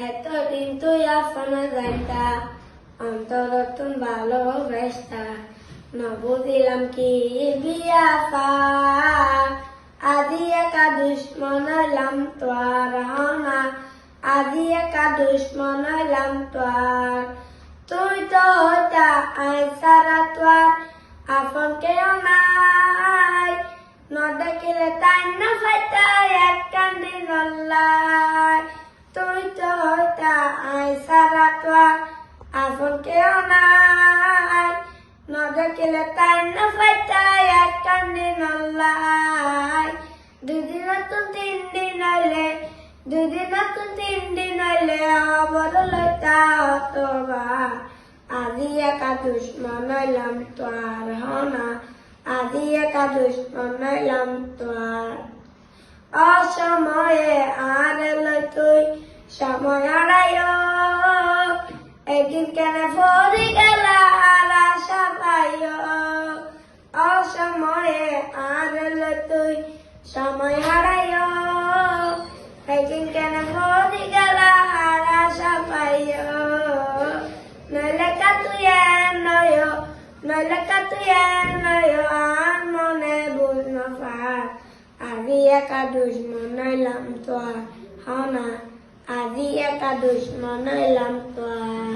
এতদিন তুই আপনা যাইতা অন্তর তুম ভালোবাসতা না বুঝিলাম কি বিয়া পা আজি একা দুশ্মন হইলাম তোর হনা আজি একা দুশ্মন হইলাম তোর তুই তো হইতা আই সারা তোর আপন কেউ নাই ন দেখিলে তাই না ফাইতা এক কান্দি নল্লাই তুই তো হইতা আই সারা তোর আপন কেউ নাই ন দেখিলে তাই না ফাইতা এক কান্দি নল্লাই দুদিন তো 3 দিন হইলে দুদিন তো 3 দিন হইলে আবার লইতা হতবার আজি একা দুশ্মন হইলাম তোর হনা আজি একা দুশ্মন হইলাম তোর অসময়ে আর লই তুই সময় হারাইও একদিন কেন পড়ে গেলা আর আশা পাইও অসময়ে আর লই তুই সময় হারাইও একদিন কেন পড়ে গেলা আর আশা পাইও নইলে তুই নয় আর মনে বুঝ না পার আজি একা দুশ্মন হইলাম তোর হনা আজি একা দুশ্মন হইলাম তোর